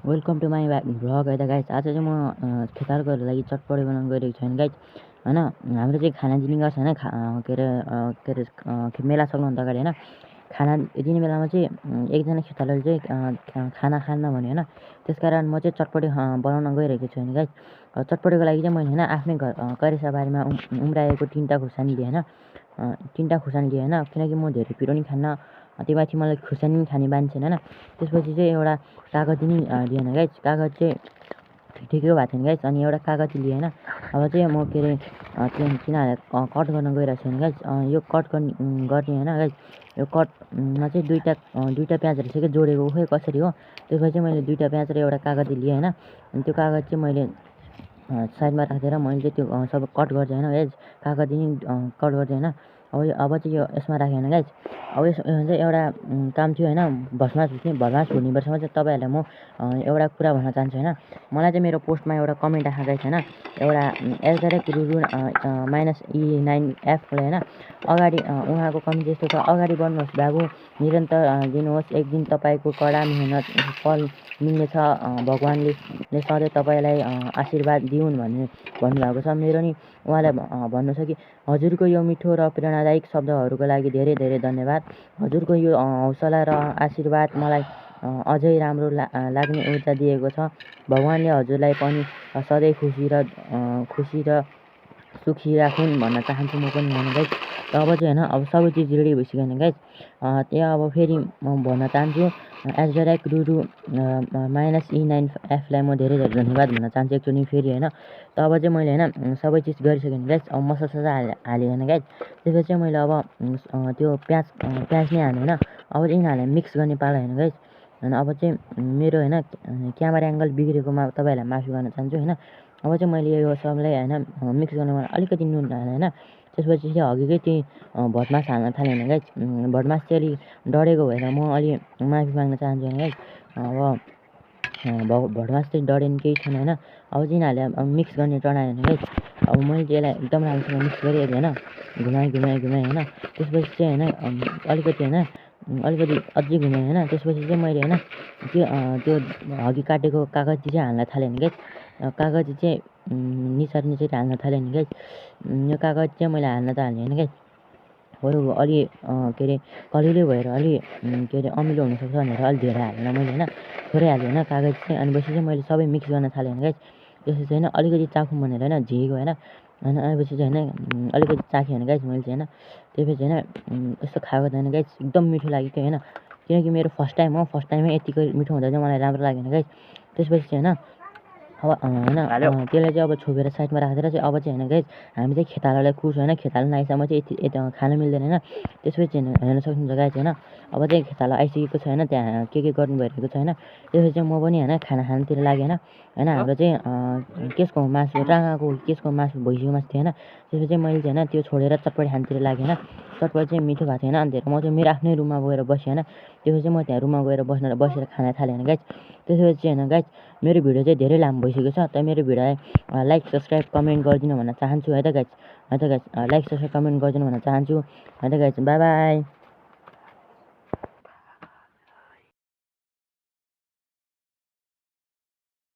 Welcome to my vlog है त guys. आज चाहिँ म खेतालाको लागि चटपटे बनाउन गइरहेको छु हैन गाइस। हैन हाम्रो चाहिँ खाना दिने गर्छ हैन, के अरे मेला सक्नुभन्दा अगाडि हैन खाना दिने बेलामा चाहिँ एकजना खेतालाले चाहिँ खाना खान्न भन्यो हैन। त्यसकारण म चाहिँ चटपटे बनाउन गइरहेको छु हैन गाइस। चटपटेको लागि चाहिँ मैले हैन आफ्नै घर करेसाबारीमा उम्राएको 3टा खुर्सानी लिएँ हैन। 3टा खुर्सानी लिएँ हैन, किनकि म धेरै पिरो नि खान्न, त्योमाथि मलाई खुर्सानी पनि खाने बानी छैन हैन। त्यसपछि चाहिँ एउटा कागती नि लिएँ हैन गाइस। कागज चाहिँ ठिकैको भएको थिएन गाइस, अनि एउटा कागती लिएँ हैन। अब चाहिँ म के अरे तिनीहरूलाई कट गर्न गइरहेको छु हैन गाइस। यो कट गर्ने हैन गाइस। यो कटमा चाहिँ दुईटा प्याजहरू ठिकै जोडेको खोइ कसरी हो। त्यसपछि चाहिँ मैले 2टा प्याज र एउटा कागती लिएँ हैन। अनि त्यो कागज चाहिँ मैले साइडमा राखेर मैले चाहिँ त्यो सबै कट गर्दै हैन गाइस। कागती नि कट गर्दै हैन। अब चाहिँ यो यसमा राखेँ हैन गाइस। अब यसमा चाहिँ एउटा काम थियो हैन, भटमास भुट्ने बेलामा चाहिँ तपाईँहरूलाई म एउटा कुरा भन्न चाहन्छु हैन। मलाई चाहिँ मेरो पोस्टमा एउटा कमेन्ट आएको गाइस हैन, एउटा @ruru -e9f ले हैन। अगाडि उहाँको कमेन्ट यस्तो छ: अगाडि बढ्नुहोस् बाबु, निरन्तर दिनुहोस्, एक दिन तपाईँको कडा मेहनत फल मिल्नेछ, भगवानले सधैँ तपाईँलाई आशीर्वाद दिउन् भन्नुभएको छ। मेरो नि उहाँलाई भन्नु छ कि हजुरको यो मिठो र प्रेरणादायक शब्दहरूको लागि धेरै धेरै धन्यवाद। हजुरको यो हौसला र आशीर्वाद मलाई अझै राम्रो लाग्ने ऊर्जा दिएको छ। भगवानले हजुरलाई पनि सधैँ खुसी र सुखी राखुन् भन्न चाहन्छु म पनि हैन गाइस। अब चाहिँ हैन, अब सबै चिज रेडी भइसक्यो हैन गाइस। त्यहाँ अब फेरि म भन्न चाहन्छु @ruru -e9f लाई म धेरै धेरै धन्यवाद भन्न चाहन्छु एकचोटि फेरि हैन। त अब चाहिँ मैले हैन सबै चिज गरिसकेँ हैन गाइस। अब मसला हालेँ हैन गाइस। त्यसपछि चाहिँ मैले अब त्यो प्याज नै हालेँ हैन। अब चाहिँ यिनीहरूलाई मिक्स गर्ने पाला हैन गाइस। हैन अब चाहिँ मेरो हैन क्यामेरा एङ्गल बिग्रेकोमा तपाईँहरूलाई माफी गर्न चाहन्छु हैन। अब चाहिँ मैले यो सबलाई हैन मिक्स गर्नुमा अलिकति नुन हालेँ हैन। त्यसपछि चाहिँ हगिकै त्यही भटमास हाल्न थालेँ हैन गाइस। भटमास चाहिँ अलि डढेको भएर म अलि माफी माग्न चाहन्छु हैन गाइस। अब भटमास चाहिँ डढे नि केही छैन हैन। अब चाहिँ यिनीहरूले मिक्स गर्ने टर्न आयो हैन गाइस। अब मैले चाहिँ यसलाई एकदम राम्रोसँग मिक्स गरेँ हैन, घुमाएँ हैन। त्यसपछि चाहिँ हैन अलिकति अझै घुमाएँ हैन। त्यसपछि चाहिँ मैले हैन त्यो अघि काटेको कागती चाहिँ हाल्न थालेँ हैन गाइस। कागती चाहिँ निचारी हाल्न थालेँ हैन गाइस। यो कागज चाहिँ मैले हाल्न त हालेँ हैन गाइस, बरु अलि के अरे कलिलो भएर अलि के अरे अमिलो हुनसक्छ भनेर अलि धेरै हालेन मैले हैन, थोरै हालेँ हैन कागज चाहिँ। अनि पछि चाहिँ मैले सबै मिक्स गर्न थालेँ हैन गाइस। त्यसपछि चाहिँ हैन अलिकति चाखौँ भनेर हैन झिकेको हैन। पछि चाहिँ हैन अलिकति चाखेँ हैन गाइस मैले चाहिँ हैन। त्यसपछि हैन यस्तो खाएको त हैन गाइस, एकदम मिठो लाग्यो क्या हैन। किनकि मेरो फर्स्ट टाइम हो, फर्स्ट टाइममै यतिको मिठो हुँदा चाहिँ मलाई राम्रो लागेन गाइस। त्यसपछि चाहिँ हैन अब हैन त्यसलाई चाहिँ अब छोपेर साइडमा राखेर चाहिँ अब चाहिँ हैन गाइस हामी चाहिँ खेतालालाई कुर्छौँ हैन। खेताला नआएसम्म चाहिँ यति खान मिल्दैन हैन। त्यसपछि हेर्न सक्नुहुन्छ गाइस हैन, अब चाहिँ खेताला आइसकेको छ हैन, त्यहाँ के गर्नु भइरहेको छ हैन। त्यसपछि चाहिँ म पनि हैन खाना खानतिर लागेँ हैन। हाम्रो चाहिँ केसको मासु, राँगाको केसको मासु, भैँसीको मासु थियो हैन। त्यसपछि चाहिँ मैले चाहिँ हैन त्यो छोडेर चटपटे खानतिर लागेँ हैन। चटपटे चाहिँ मिठो भएको थियो हैन। अनि म चाहिँ मेरो आफ्नै रुममा गएर बसेँ हैन। त्यसपछि चाहिँ म त्यहाँ रुममा गएर बसेर खाना थालेँ हैन गाइस। त्यसपछि चाहिँ हैन गाइस मेरो भिडियो चाहिँ धेरै लामो भइसकेको छ। त मेरो भिडियोलाई लाइक, सब्सक्राइब, कमेन्ट गरिदिनु भन्न चाहन्छु है त गाइस। लाइक, सब्सक्राइब, कमेन्ट गरिदिनु भन्न चाहन्छु है त गाइस। By by.